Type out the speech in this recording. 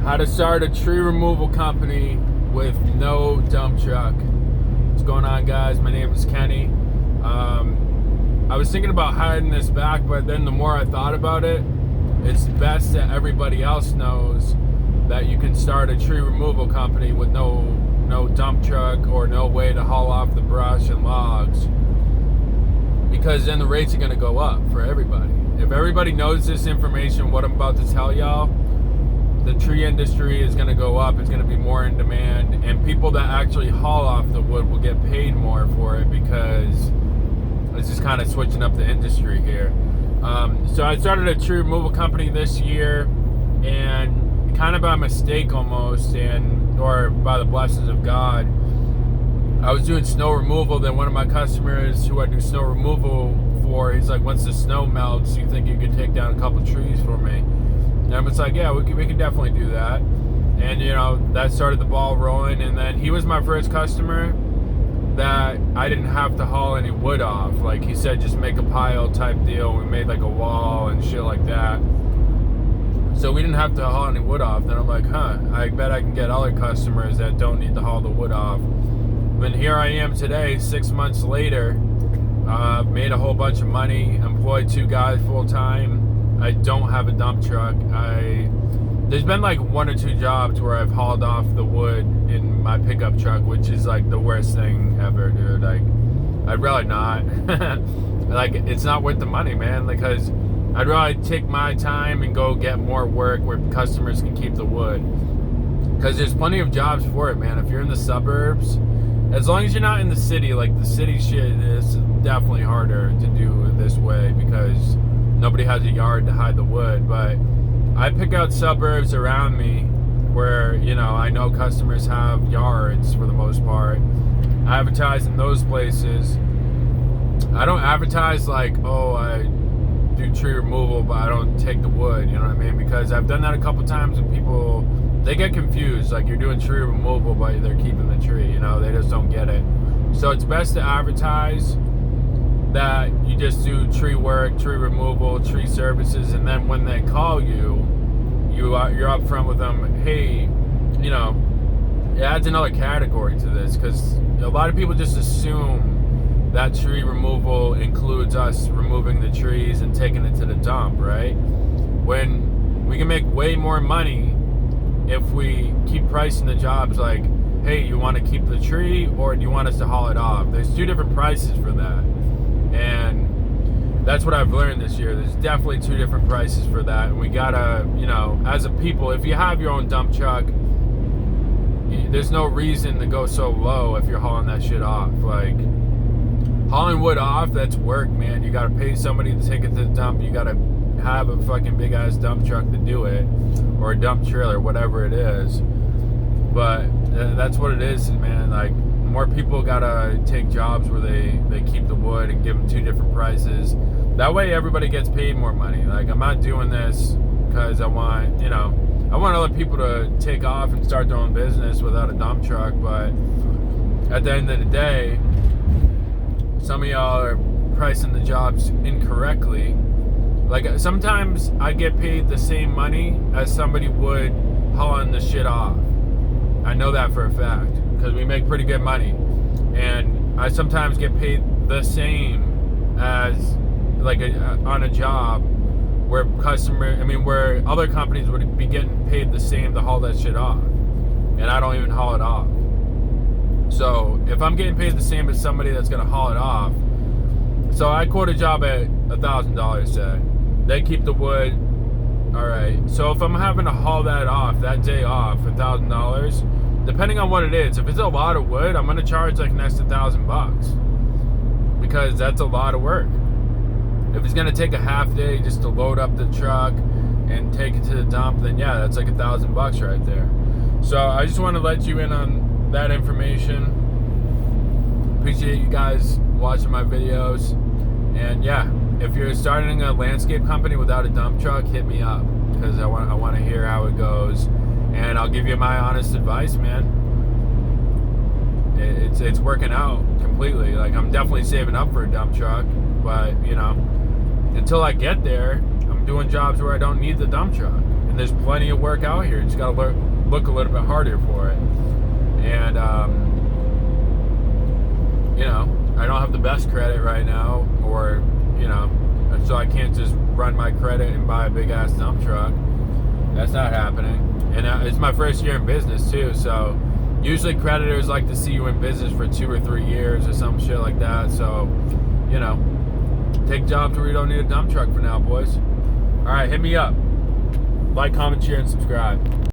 How to start a tree removal company with no dump truck. What's going on, guys? My name is Kenny. I was thinking about hiding this back, but then the more I thought about it, it's best that everybody else knows that you can start a tree removal company with no dump truck or no way to haul off the brush and logs, because then the rates are going to go up for everybody. If everybody knows this information, what I'm about to tell y'all, the tree industry is going to go up. It's going to be more in demand, and people that actually haul off the wood will get paid more for it, because it's just kind of switching up the industry here. So I started a tree removal company this year, and kind of by mistake almost, or by the blessings of God. I was doing snow removal. Then one of my customers who I do snow removal for, he's like, once the snow melts, you think you could take down a couple trees for me? And I was like, yeah, we can definitely do that. And that started the ball rolling. And then he was my first customer that I didn't have to haul any wood off. Like he said, just make a pile type deal. We made like a wall and shit like that, so we didn't have to haul any wood off. Then I'm like, I bet I can get other customers that don't need to haul the wood off. And here I am today, 6 months later. Made a whole bunch of money, employed 2 guys full time. I don't have a dump truck. There's been like 1 or 2 jobs where I've hauled off the wood in my pickup truck, which is like the worst thing ever, dude. Like, I'd rather not. Like, it's not worth the money, man, because I'd rather take my time and go get more work where customers can keep the wood. Because there's plenty of jobs for it, man. If you're in the suburbs, as long as you're not in the city, like the city shit is definitely harder to do this way because nobody has a yard to hide the wood. But I pick out suburbs around me where, I know customers have yards for the most part. I advertise in those places. I don't advertise like, I do tree removal, but I don't take the wood, you know what I mean? Because I've done that a couple times and people, they get confused. Like, you're doing tree removal, but they're keeping the tree, they just don't get it. So it's best to advertise that you just do tree work, tree removal, tree services, and then when they call you, you're up front with them. Hey, it adds another category to this, because a lot of people just assume that tree removal includes us removing the trees and taking it to the dump, right? When we can make way more money if we keep pricing the jobs like, hey, you want to keep the tree or do you want us to haul it off? There's 2 different prices for that. And that's what I've learned this year. There's definitely 2 different prices for that. And we gotta, as a people, if you have your own dump truck, there's no reason to go so low if you're hauling that shit off. Like, hauling wood off, that's work, man. You gotta pay somebody to take it to the dump. You gotta have a fucking big ass dump truck to do it, or a dump trailer, whatever it is. But that's what it is, man. Like, more people gotta take jobs where they keep the wood and give them 2 different prices. That way everybody gets paid more money. Like, I'm not doing this because I want other people to take off and start their own business without a dump truck. But at the end of the day, some of y'all are pricing the jobs incorrectly. Like, sometimes I get paid the same money as somebody would hauling the shit off. I know that for a fact, because we make pretty good money. And I sometimes get paid the same as, like, on a job where where other companies would be getting paid the same to haul that shit off. And I don't even haul it off. So if I'm getting paid the same as somebody that's going to haul it off, so I quote a job at $1,000, say. They keep the wood. All right. So if I'm having to haul that off, that day off, $1,000, depending on what it is, if it's a lot of wood, I'm going to charge like next to $1,000, because that's a lot of work. If it's going to take a half day just to load up the truck and take it to the dump, then yeah, that's like $1,000 right there. So I just want to let you in on that information. Appreciate you guys watching my videos. And yeah, if you're starting a landscape company without a dump truck, hit me up, because I want to hear how it goes, and I'll give you my honest advice, man. It's working out completely. Like, I'm definitely saving up for a dump truck, but until I get there, I'm doing jobs where I don't need the dump truck, And there's plenty of work out here. You just got to look a little bit harder for it. And, you know, I don't have the best credit right now, or, you know, so I can't just run my credit and buy a big-ass dump truck. That's not happening. And it's my first year in business, too, so usually creditors like to see you in business for 2 or 3 years or some shit like that. So, you know, take jobs where you don't need a dump truck for now, boys. All right, hit me up. Like, comment, share, and subscribe.